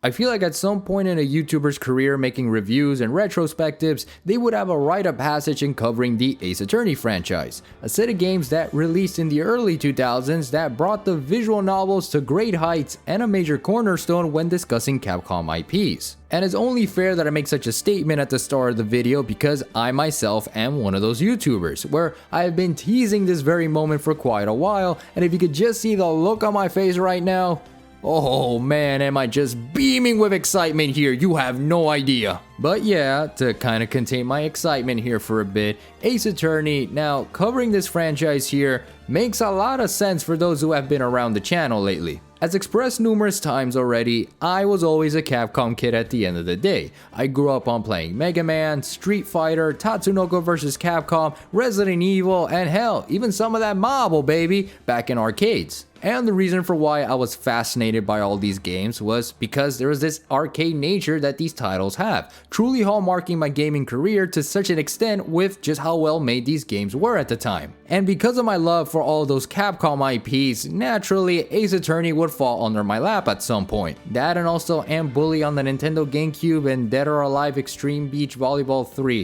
I feel like at some point in a YouTuber's career making reviews and retrospectives, they would have a rite of passage in covering the Ace Attorney franchise, a set of games that released in the early 2000s that brought the visual novels to great heights and a major cornerstone when discussing Capcom IPs. And it's only fair that I make such a statement at the start of the video because I myself am one of those YouTubers, where I have been teasing this very moment for quite a while, and if you could just see the look on my face right now, oh man, am I just beaming with excitement here, you have no idea. But yeah, to kind of contain my excitement here for a bit, Ace Attorney, now covering this franchise here, makes a lot of sense for those who have been around the channel lately. As expressed numerous times already, I was always a Capcom kid at the end of the day. I grew up on playing Mega Man, Street Fighter, Tatsunoko vs. Capcom, Resident Evil, and hell, even some of that Marvel baby back in arcades. And the reason for why I was fascinated by all these games was because there was this arcade nature that these titles have, truly hallmarking my gaming career to such an extent with just how well made these games were at the time. And because of my love for all those Capcom IPs, naturally Ace Attorney would fall under my lap at some point. That and also Ant Bully on the Nintendo GameCube and Dead or Alive Extreme Beach Volleyball 3.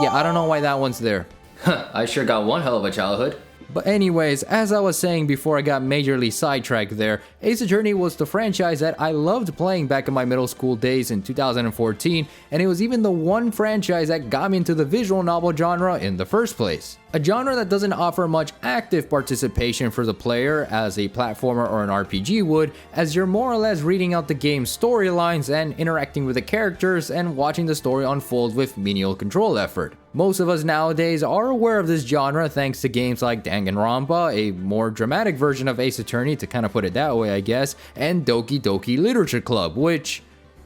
Yeah, I don't know why that one's there. I sure got one hell of a childhood. But anyways, as I was saying before I got majorly sidetracked there, Ace Attorney was the franchise that I loved playing back in my middle school days in 2014, and it was even the one franchise that got me into the visual novel genre in the first place. A genre that doesn't offer much active participation for the player as a platformer or an RPG would, as you're more or less reading out the game's storylines and interacting with the characters and watching the story unfold with menial control effort. Most of us nowadays are aware of this genre thanks to games like Danganronpa, a more dramatic version of Ace Attorney to kind of put it that way I guess, and Doki Doki Literature Club, which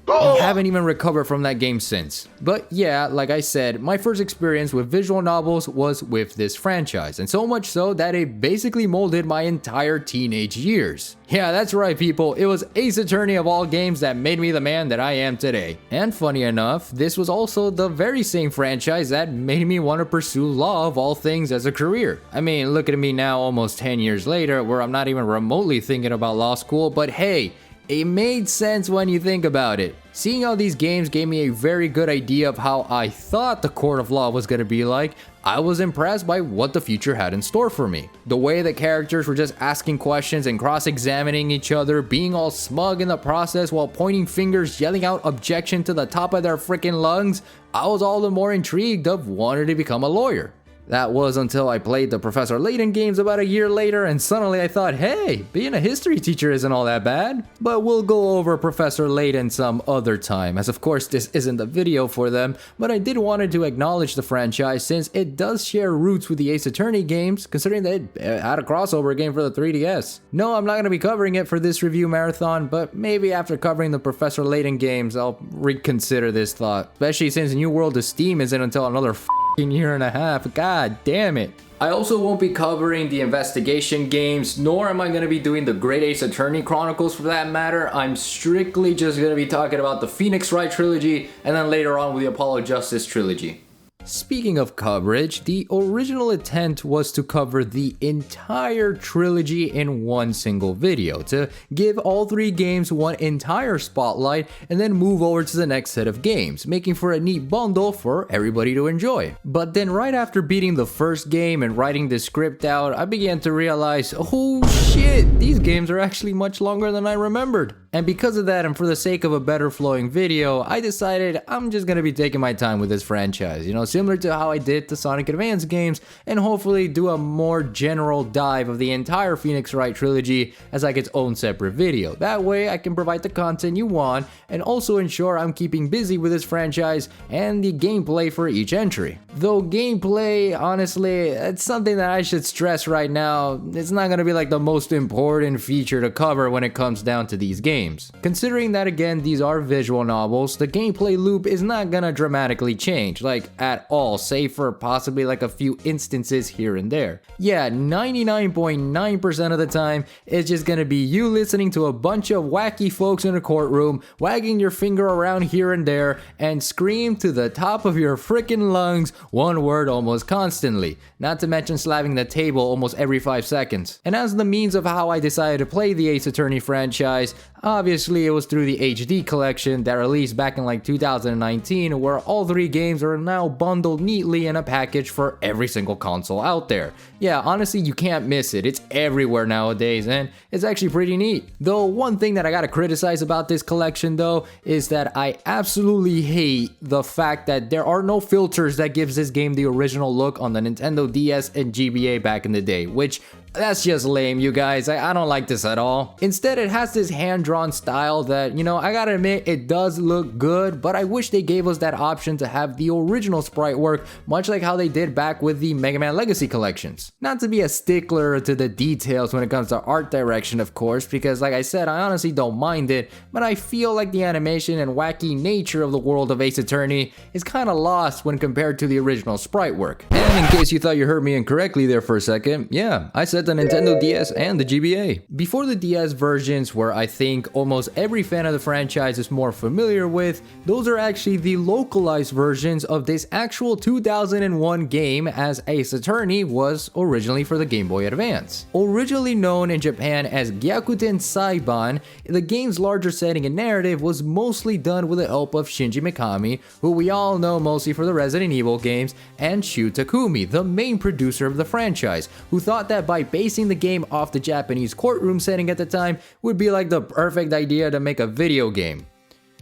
I haven't even recovered from that game since. But yeah, like I said, my first experience with visual novels was with this franchise, and so much so that it basically molded my entire teenage years. Yeah, that's right people, it was Ace Attorney of all games that made me the man that I am today. And funny enough, this was also the very same franchise that made me want to pursue law of all things as a career. I mean, look at me now almost 10 years later where I'm not even remotely thinking about law school, but hey, it made sense when you think about it. Seeing all these games gave me a very good idea of how I thought the court of law was going to be like. I was impressed by what the future had in store for me. The way the characters were just asking questions and cross-examining each other, being all smug in the process while pointing fingers, yelling out objection to the top of their freaking lungs, I was all the more intrigued of wanting to become a lawyer. That was until I played the Professor Layton games about a year later and suddenly I thought, hey, being a history teacher isn't all that bad. But we'll go over Professor Layton some other time, as of course this isn't the video for them, but I did want to acknowledge the franchise since it does share roots with the Ace Attorney games, considering that it had a crossover game for the 3DS. No, I'm not going to be covering it for this review marathon, but maybe after covering the Professor Layton games, I'll reconsider this thought, especially since New World of Steam isn't until another year and a half. God damn it. I also won't be covering the investigation games, nor am I going to be doing the Great Ace Attorney Chronicles for that matter. I'm strictly just going to be talking about the Phoenix Wright trilogy and then later on with the Apollo Justice trilogy. Speaking of coverage, the original intent was to cover the entire trilogy in one single video, to give all three games one entire spotlight and then move over to the next set of games, making for a neat bundle for everybody to enjoy. But then right after beating the first game and writing the script out, I began to realize, oh shit, these games are actually much longer than I remembered. And because of that, and for the sake of a better flowing video, I decided I'm just gonna be taking my time with this franchise, you know, similar to how I did the Sonic Advance games, and hopefully do a more general dive of the entire Phoenix Wright trilogy as like its own separate video. That way I can provide the content you want, and also ensure I'm keeping busy with this franchise and the gameplay for each entry. Though gameplay, honestly, it's something that I should stress right now, it's not gonna be like the most important feature to cover when it comes down to these games. Considering that again these are visual novels, the gameplay loop is not gonna dramatically change, like at all, save for possibly like a few instances here and there. Yeah, 99.9% of the time, it's just gonna be you listening to a bunch of wacky folks in a courtroom, wagging your finger around here and there, and scream to the top of your freaking lungs one word almost constantly, not to mention slapping the table almost every 5 seconds. And as the means of how I decided to play the Ace Attorney franchise, Obviously, it was through the HD collection that released back in like 2019, where all 3 games are now bundled neatly in a package for every single console out there. Yeah, honestly, you can't miss it. It's everywhere nowadays, and it's actually pretty neat. Though one thing that I gotta criticize about this collection though is that I absolutely hate the fact that there are no filters that gives this game the original look on the Nintendo DS and GBA back in the day, which that's just lame, you guys. I don't like this at all. Instead, it has this hand-drawn style that, you know, I gotta admit, it does look good, but I wish they gave us that option to have the original sprite work, much like how they did back with the Mega Man Legacy collections. Not to be a stickler to the details when it comes to art direction, of course, because like I said, I honestly don't mind it, but I feel like the animation and wacky nature of the world of Ace Attorney is kinda lost when compared to the original sprite work. And in case you thought you heard me incorrectly there for a second, yeah, I said the Nintendo DS and the GBA. Before the DS versions, where I think almost every fan of the franchise is more familiar with, those are actually the localized versions of this actual 2001 game, as Ace Attorney was originally for the Game Boy Advance. Originally known in Japan as Gyakuten Saiban, the game's larger setting and narrative was mostly done with the help of Shinji Mikami, who we all know mostly for the Resident Evil games, and Shu Takumi, the main producer of the franchise, who thought that by basing the game off the Japanese courtroom setting at the time would be like the perfect idea to make a video game.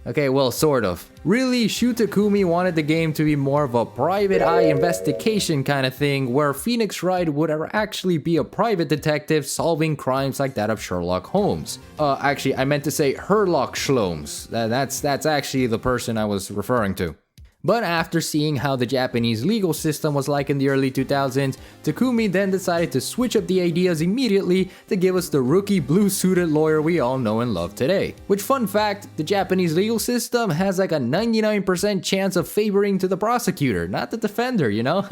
Okay, well, sort of. Really, Shu Takumi wanted the game to be more of a private eye investigation kind of thing, where Phoenix Wright would actually be a private detective solving crimes like that of Sherlock Holmes. Actually, I meant to say Herlock Sholmes. That's actually the person I was referring to. But after seeing how the Japanese legal system was like in the early 2000s, Takumi then decided to switch up the ideas immediately to give us the rookie blue-suited lawyer we all know and love today. Which, fun fact, the Japanese legal system has like a 99% chance of favoring to the prosecutor, not the defender, you know?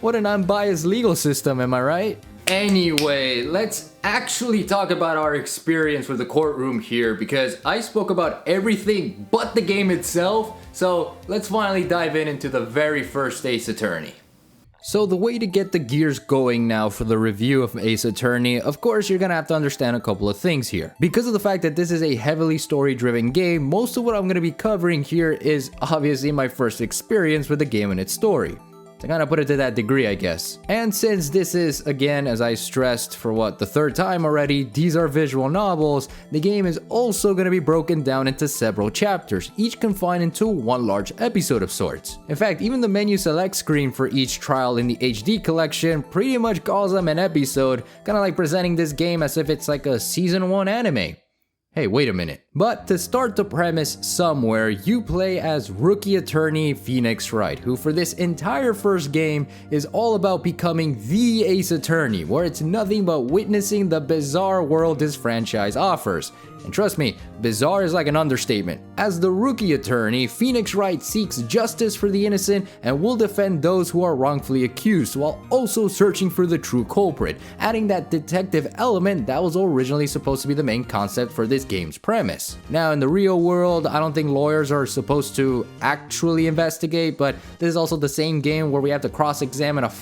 What an unbiased legal system, am I right? Anyway, let's actually talk about our experience with the courtroom here, because I spoke about everything but the game itself, so let's finally dive into the very first Ace Attorney. So the way to get the gears going now for the review of Ace Attorney, of course you're gonna have to understand a couple of things here. Because of the fact that this is a heavily story-driven game, most of what I'm gonna be covering here is obviously my first experience with the game and its story. To kind of put it to that degree, I guess. And since this is, again, as I stressed for the 3rd time already, these are visual novels, the game is also going to be broken down into several chapters, each confined into one large episode of sorts. In fact, even the menu select screen for each trial in the HD collection pretty much calls them an episode, kind of like presenting this game as if it's like a season 1 anime. Hey, wait a minute. But to start the premise somewhere, you play as rookie attorney Phoenix Wright, who for this entire first game is all about becoming the Ace Attorney, where it's nothing but witnessing the bizarre world this franchise offers. And trust me, bizarre is like an understatement. As the rookie attorney, Phoenix Wright seeks justice for the innocent and will defend those who are wrongfully accused, while also searching for the true culprit, adding that detective element that was originally supposed to be the main concept for this game's premise. Now, in the real world, I don't think lawyers are supposed to actually investigate, but this is also the same game where we have to cross-examine a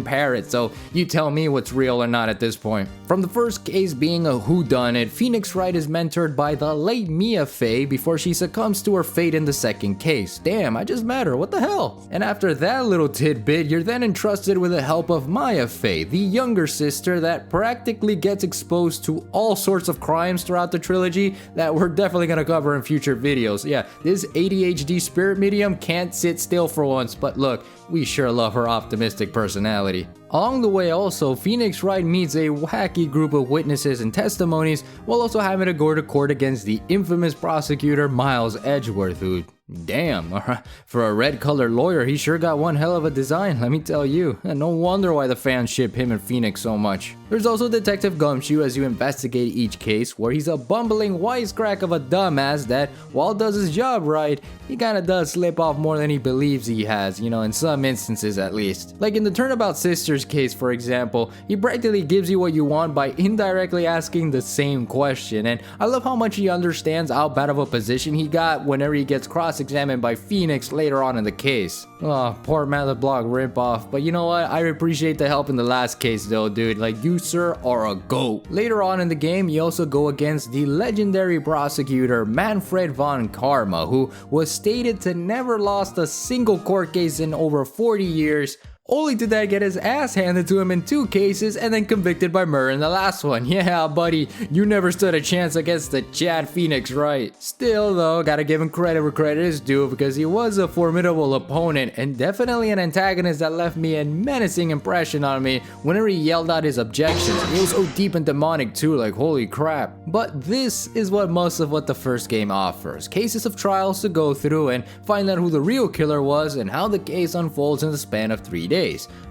parrot, so you tell me what's real or not at this point. From the first case being a whodunit, Phoenix Wright is mentored by the late Mia Fey before she succumbs to her fate in the second case. Damn, I just met her, what the hell? And after that little tidbit, you're then entrusted with the help of Maya Fey, the younger sister that practically gets exposed to all sorts of crimes throughout the trilogy that we're definitely gonna cover in future videos. Yeah, this ADHD spirit medium can't sit still for once, but look, we sure love her optimistic personality. Along the way also, Phoenix Wright meets a wacky group of witnesses and testimonies while also having to go to court against the infamous prosecutor Miles Edgeworth, who, damn, for a red-colored lawyer, he sure got one hell of a design, let me tell you. No wonder why the fans ship him and Phoenix so much. There's also Detective Gumshoe as you investigate each case, where he's a bumbling wisecrack of a dumbass that, while does his job right, he kinda does slip off more than he believes he has, you know, in some instances at least. Like in the Turnabout Sisters case, for example, he practically gives you what you want by indirectly asking the same question, and I love how much he understands how bad of a position he got whenever he gets cross cross-examined by Phoenix later on in the case. Oh, poor Method Block ripoff. But you know what? I appreciate the help in the last case though, dude. Like, you sir are a GOAT. Later on in the game, you also go against the legendary prosecutor Manfred von Karma, who was stated to never lost a single court case in over 40 years, only to then get his ass handed to him in 2 cases and then convicted by murder in the last one. Yeah, buddy, you never stood a chance against the Chad Phoenix Wright. Still though, gotta give him credit where credit is due, because he was a formidable opponent and definitely an antagonist that left me a menacing impression on me whenever he yelled out his objections. It was so deep and demonic too, like holy crap. But this is what most of what the first game offers. Cases of trials to go through and find out who the real killer was and how the case unfolds in the span of 3 days.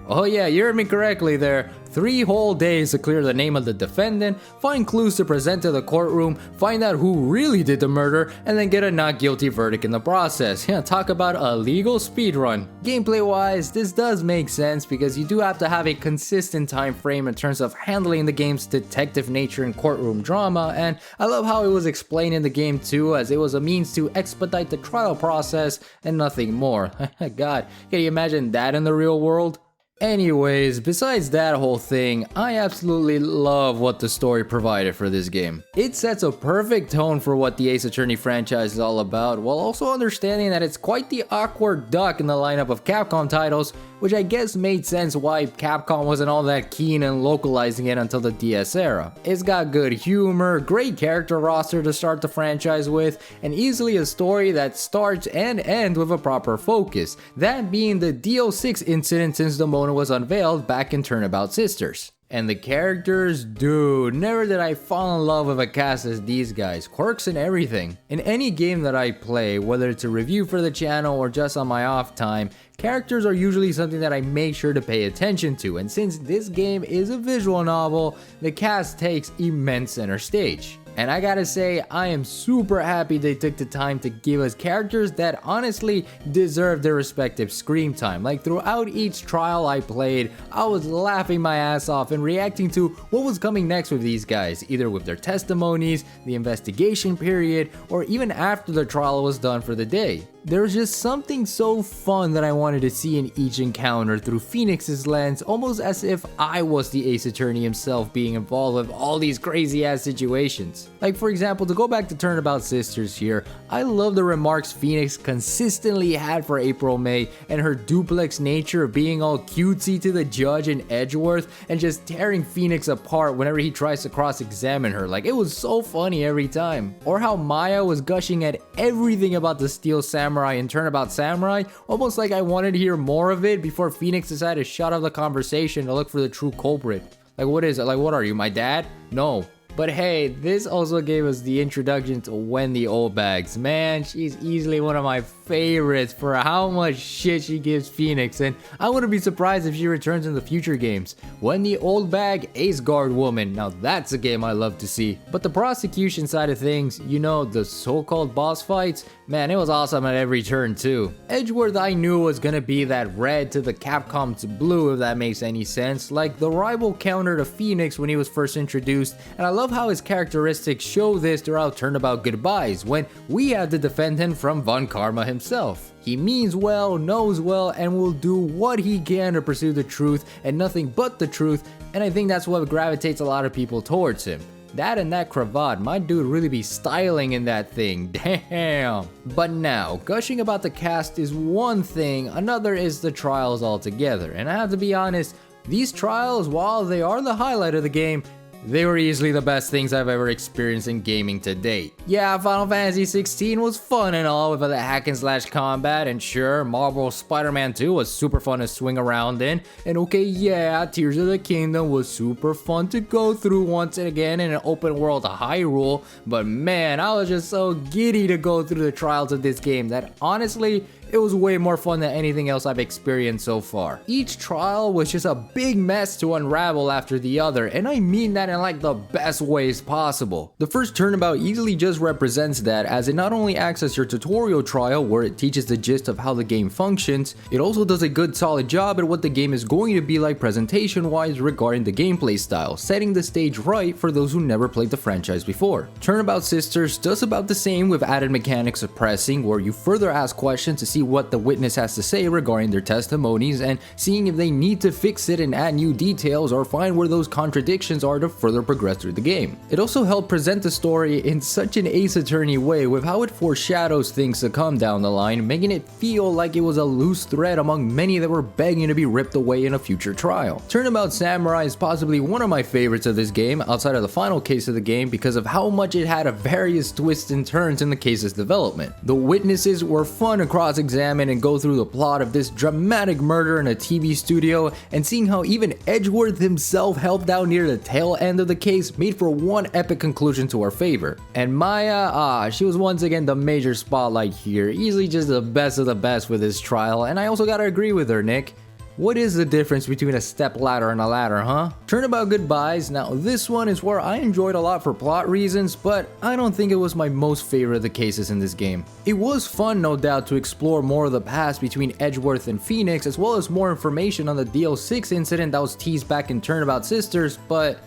Oh yeah, you heard me correctly there. 3 whole days to clear the name of the defendant, find clues to present to the courtroom, find out who really did the murder, and then get a not guilty verdict in the process. Yeah, talk about a legal speedrun. Gameplay wise, this does make sense because you do have to have a consistent time frame in terms of handling the game's detective nature and courtroom drama, and I love how it was explained in the game too, as it was a means to expedite the trial process and nothing more. God, can you imagine that in the real world? Anyways, besides that whole thing, I absolutely love what the story provided for this game. It sets a perfect tone for what the Ace Attorney franchise is all about, while also understanding that it's quite the awkward duck in the lineup of Capcom titles, which I guess made sense why Capcom wasn't all that keen in localizing it until the DS era. It's got good humor, great character roster to start the franchise with, and easily a story that starts and ends with a proper focus, that being the DO6 incident since the Mona was unveiled back in Turnabout Sisters. And the characters, dude, never did I fall in love with a cast as these guys, quirks and everything. In any game that I play, whether it's a review for the channel or just on my off time, characters are usually something that I make sure to pay attention to, and since this game is a visual novel, the cast takes immense center stage. And I gotta say, I am super happy they took the time to give us characters that honestly deserve their respective screen time. Like throughout each trial I played, I was laughing my ass off and reacting to what was coming next with these guys, either with their testimonies, the investigation period, or even after the trial was done for the day. There's just something so fun that I wanted to see in each encounter through Phoenix's lens, almost as if I was the Ace Attorney himself being involved with all these crazy ass situations. Like for example, to go back to Turnabout Sisters here, I love the remarks Phoenix consistently had for April May and her duplex nature of being all cutesy to the judge in Edgeworth and just tearing Phoenix apart whenever he tries to cross-examine her. Like, it was so funny every time. Or how Maya was gushing at everything about the Steel Samurai and Turnabout Samurai, almost like I wanted to hear more of it before Phoenix decided to shut off the conversation to look for the true culprit. Like, what is it? Like, what are you, my dad? No. But hey, this also gave us the introduction to Wendy Oldbags. Man, she's easily one of my favorites for how much shit she gives Phoenix, and I wouldn't be surprised if she returns in the future games. Wendy Oldbag, Ace Guard Woman, now that's a game I love to see. But the prosecution side of things, you know, the so-called boss fights, man, it was awesome at every turn too. Edgeworth I knew was gonna be that red to the Capcom's blue, if that makes any sense, like the rival counter to Phoenix when he was first introduced, and I love how his characteristics show this throughout Turnabout Goodbyes, when we have the defendant from Von Karma himself. He means well, knows well, and will do what he can to pursue the truth and nothing but the truth, and I think that's what gravitates a lot of people towards him. That and that cravat, my dude really be styling in that thing, damn. But now, gushing about the cast is one thing, another is the trials altogether, and I have to be honest, these trials, while they are the highlight of the game, they were easily the best things I've ever experienced in gaming to date. Yeah, Final Fantasy 16 was fun and all with the hack and slash combat, and sure, Marvel Spider-Man 2 was super fun to swing around in, and okay, yeah, Tears of the Kingdom was super fun to go through once and again in an open world Hyrule, but man, I was just so giddy to go through the trials of this game that honestly, it was way more fun than anything else I've experienced so far. Each trial was just a big mess to unravel after the other, and I mean that in like the best ways possible. The first Turnabout easily just just represents that, as it not only acts as your tutorial trial where it teaches the gist of how the game functions, it also does a good solid job at what the game is going to be like presentation wise regarding the gameplay style, setting the stage right for those who never played the franchise before. Turnabout Sisters does about the same with added mechanics of pressing, where you further ask questions to see what the witness has to say regarding their testimonies and seeing if they need to fix it and add new details or find where those contradictions are to further progress through the game. It also helped present the story in such an Ace Attorney way with how it foreshadows things to come down the line, making it feel like it was a loose thread among many that were begging to be ripped away in a future trial. Turnabout Samurai is possibly one of my favorites of this game outside of the final case of the game because of how much it had various twists and turns in the case's development. The witnesses were fun to cross-examine and go through the plot of this dramatic murder in a TV studio, and seeing how even Edgeworth himself helped out near the tail end of the case made for one epic conclusion to our favor. And Maya, she was once again the major spotlight here, easily just the best of the best with this trial, and I also gotta agree with her, Nick. What is the difference between a step ladder and a ladder, huh? Turnabout Goodbyes, now this one is where I enjoyed a lot for plot reasons, but I don't think it was my most favorite of the cases in this game. It was fun, no doubt, to explore more of the past between Edgeworth and Phoenix, as well as more information on the DL6 incident that was teased back in Turnabout Sisters, but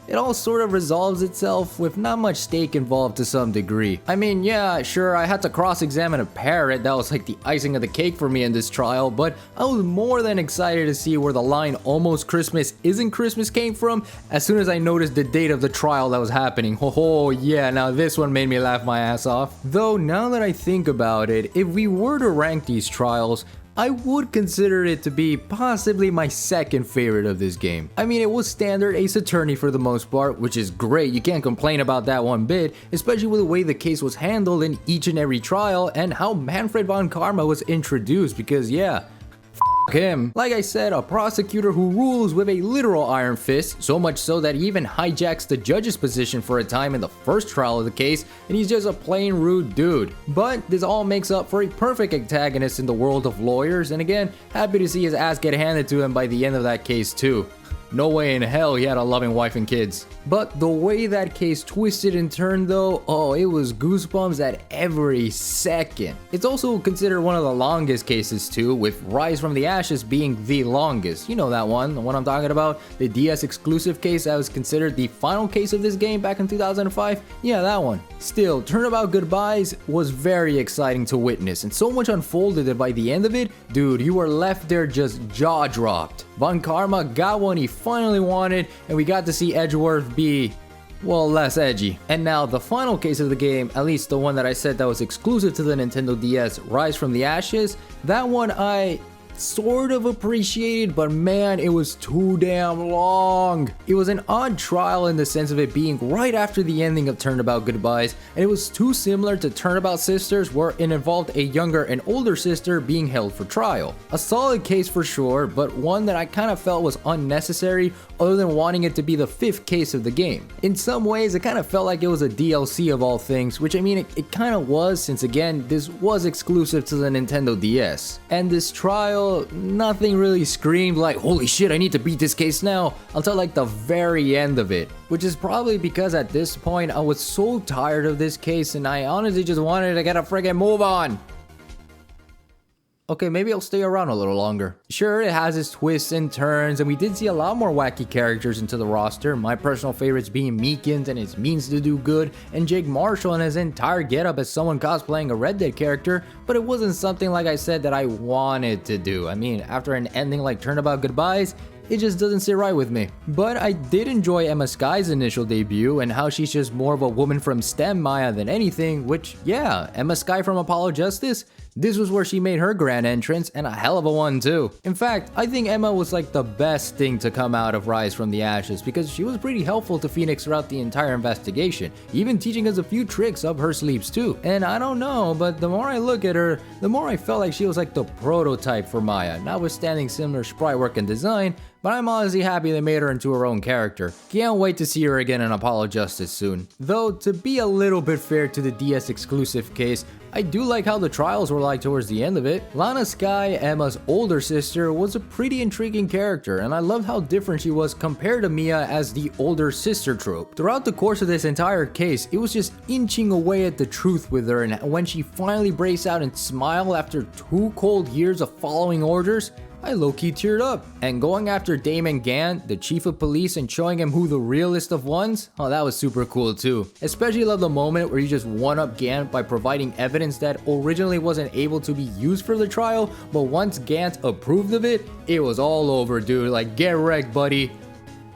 it all sort of resolves itself with not much stake involved to some degree. I mean, yeah, sure, I had to cross-examine a parrot, that was like the icing of the cake for me in this trial, but I was more than excited to see where the line "almost Christmas isn't Christmas" came from as soon as I noticed the date of the trial that was happening. Oh yeah, now this one made me laugh my ass off. Though now that I think about it, if we were to rank these trials, I would consider it to be possibly my second favorite of this game. I mean, it was standard Ace Attorney for the most part, which is great, you can't complain about that one bit, especially with the way the case was handled in each and every trial and how Manfred von Karma was introduced, because yeah, him. Like I said, a prosecutor who rules with a literal iron fist, so much so that he even hijacks the judge's position for a time in the first trial of the case, and he's just a plain rude dude. But this all makes up for a perfect antagonist in the world of lawyers, and again, happy to see his ass get handed to him by the end of that case too. No way in hell he had a loving wife and kids. But the way that case twisted and turned though, oh, it was goosebumps at every second. It's also considered one of the longest cases too, with Rise from the Ashes being the longest. You know that one, the one I'm talking about, the DS exclusive case that was considered the final case of this game back in 2005. Yeah, that one. Still, Turnabout Goodbyes was very exciting to witness, and so much unfolded that by the end of it, dude, you were left there just jaw dropped. Von Karma got what he finally wanted, and we got to see Edgeworth be, well, less edgy. And now the final case of the game, at least the one that I said that was exclusive to the Nintendo DS, Rise from the Ashes, that one I sort of appreciated, but man, it was too damn long. It was an odd trial in the sense of it being right after the ending of Turnabout Goodbyes, and it was too similar to Turnabout Sisters, where it involved a younger and older sister being held for trial. A solid case for sure, but one that I kind of felt was unnecessary, other than wanting it to be the 5th case of the game. In some ways, it kind of felt like it was a DLC of all things, which I mean, it kind of was, since again, this was exclusive to the Nintendo DS. And this trial, nothing really screamed like, holy shit, I need to beat this case now, until like the very end of it. Which is probably because at this point, I was so tired of this case and I honestly just wanted to get a friggin' move on. Okay, maybe I'll stay around a little longer. Sure, it has its twists and turns, and we did see a lot more wacky characters into the roster, my personal favorites being Meekins and his means to do good, and Jake Marshall and his entire getup as someone cosplaying a Red Dead character, but it wasn't something, like I said, that I wanted to do. I mean, after an ending like Turnabout Goodbyes, it just doesn't sit right with me. But I did enjoy Emma Sky's initial debut and how she's just more of a woman from STEM Maya than anything, which, yeah, Emma Sky from Apollo Justice, this was where she made her grand entrance, and a hell of a one too. In fact, I think Emma was like the best thing to come out of Rise from the Ashes, because she was pretty helpful to Phoenix throughout the entire investigation, even teaching us a few tricks up her sleeves too. And I don't know, but the more I look at her, the more I felt like she was like the prototype for Maya, notwithstanding similar sprite work and design, but I'm honestly happy they made her into her own character. Can't wait to see her again in Apollo Justice soon. Though, to be a little bit fair to the DS exclusive case, I do like how the trials were like towards the end of it. Lana Sky, Emma's older sister, was a pretty intriguing character, and I loved how different she was compared to Mia as the older sister trope. Throughout the course of this entire case, it was just inching away at the truth with her, and when she finally breaks out and smiled after 2 cold years of following orders, I low-key teared up. And going after Damon Gant, the chief of police, and showing him who the realest of ones, oh, that was super cool too. Especially love the moment where you just one-up Gant by providing evidence that originally wasn't able to be used for the trial, but once Gant approved of it, it was all over, dude. Like, get wrecked, buddy.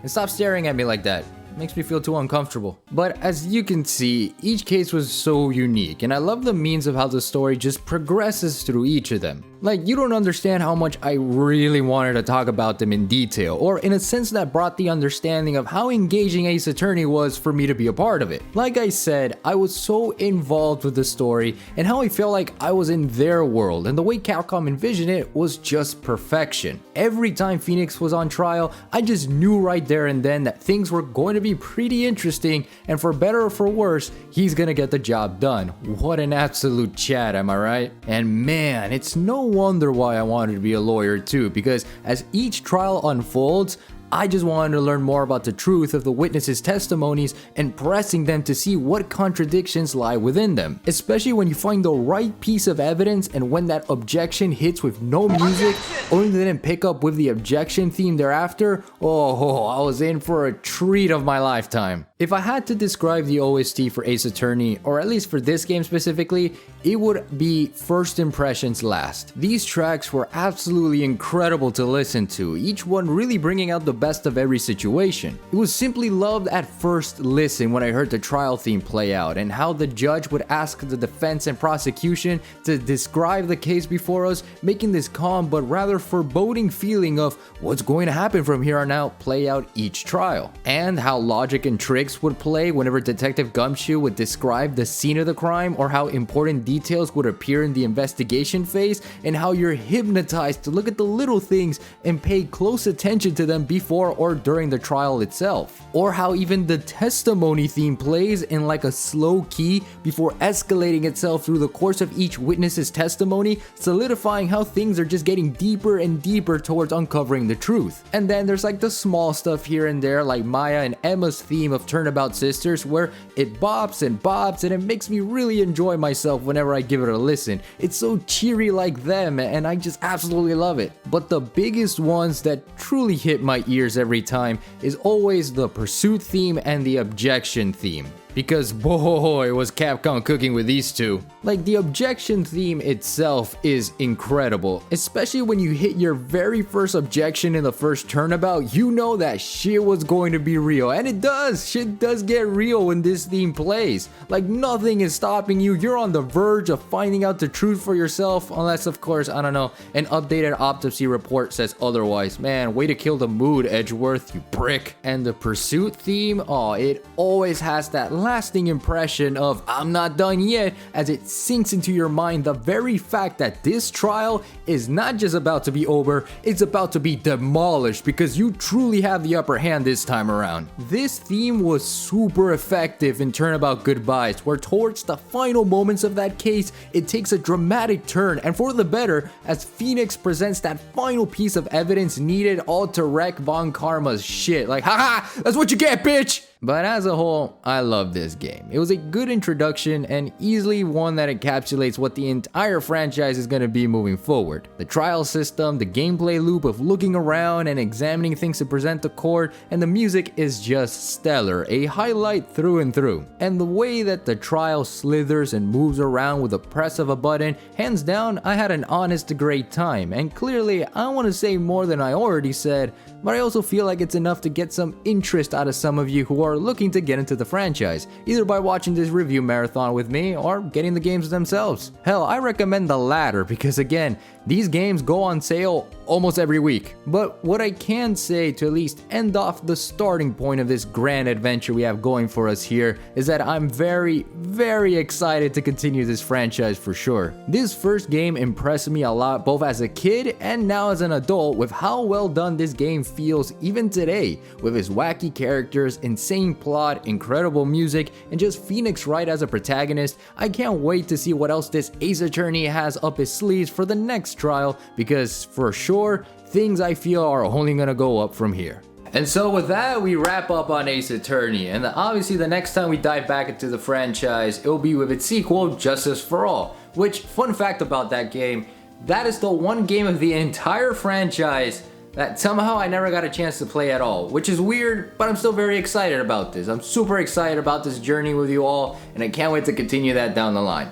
And stop staring at me like that. Makes me feel too uncomfortable. But as you can see, each case was so unique, and I love the means of how the story just progresses through each of them. Like, you don't understand how much I really wanted to talk about them in detail, or in a sense that brought the understanding of how engaging Ace Attorney was for me to be a part of it. Like I said, I was so involved with the story and how I felt like I was in their world, and the way Capcom envisioned it was just perfection. Every time Phoenix was on trial, I just knew right there and then that things were going to be pretty interesting, and for better or for worse, he's gonna get the job done. What an absolute chat, am I right? And man, it's no wonder why I wanted to be a lawyer too, because as each trial unfolds, I just wanted to learn more about the truth of the witnesses' testimonies and pressing them to see what contradictions lie within them. Especially when you find the right piece of evidence and when that objection hits with no music, only to then pick up with the objection theme thereafter, oh, I was in for a treat of my lifetime. If I had to describe the OST for Ace Attorney, or at least for this game specifically, it would be first impressions last. These tracks were absolutely incredible to listen to, each one really bringing out the best of every situation. It was simply loved at first listen when I heard the trial theme play out, and how the judge would ask the defense and prosecution to describe the case before us, making this calm but rather foreboding feeling of what's going to happen from here on out play out each trial. And how logic and tricks would play whenever Detective Gumshoe would describe the scene of the crime, or how important details would appear in the investigation phase, and how you're hypnotized to look at the little things and pay close attention to them before or during the trial itself. Or how even the testimony theme plays in like a slow key before escalating itself through the course of each witness's testimony, solidifying how things are just getting deeper and deeper towards uncovering the truth. And then there's like the small stuff here and there, like Maya and Emma's theme of Turnabout Sisters, where it bops and bops and it makes me really enjoy myself whenever I give it a listen. It's so cheery like them, and I just absolutely love it. But the biggest ones that truly hit my ears every time is always the Pursuit theme and the Objection theme. Because boy, was Capcom cooking with these two. Like, the Objection theme itself is incredible, especially when you hit your very first objection in the first Turnabout. You know that shit was going to be real, and it does. Shit does get real when this theme plays. Like, nothing is stopping you. You're on the verge of finding out the truth for yourself, unless of course, I don't know, an updated autopsy report says otherwise. Man, way to kill the mood, Edgeworth, you prick. And the Pursuit theme, oh, it always has that lasting impression of I'm not done yet, as it sinks into your mind the very fact that this trial is not just about to be over, it's about to be demolished, because you truly have the upper hand this time around. This theme was super effective in Turnabout Goodbyes, where towards the final moments of that case, it takes a dramatic turn, and for the better, as Phoenix presents that final piece of evidence needed all to wreck Von Karma's shit. Like, haha, that's what you get, bitch! But as a whole, I love this game. It was a good introduction and easily one that encapsulates what the entire franchise is going to be moving forward. The trial system, the gameplay loop of looking around and examining things to present to court, and the music is just stellar, a highlight through and through. And the way that the trial slithers and moves around with the press of a button, hands down, I had an honest to great time. And clearly, I want to say more than I already said, but I also feel like it's enough to get some interest out of some of you who are looking to get into the franchise, either by watching this review marathon with me or getting the games themselves. Hell, I recommend the latter, because again, these games go on sale almost every week. But what I can say to at least end off the starting point of this grand adventure we have going for us here is that I'm very, very excited to continue this franchise for sure. This first game impressed me a lot both as a kid and now as an adult with how well done this game feels even today, with his wacky characters, insane plot, incredible music, and just Phoenix Wright as a protagonist. I can't wait to see what else this Ace Attorney has up his sleeves for the next trial, because for sure, things I feel are only gonna go up from here. And so with that, we wrap up on Ace Attorney, and obviously the next time we dive back into the franchise, it'll be with its sequel, Justice for All, which, fun fact about that game, that is the one game of the entire franchise that somehow I never got a chance to play at all, which is weird, but I'm still very excited about this. I'm super excited about this journey with you all, and I can't wait to continue that down the line.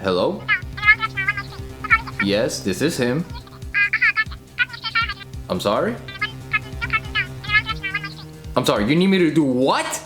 Hello? Yes, this is him. I'm sorry? I'm sorry, you need me to do what?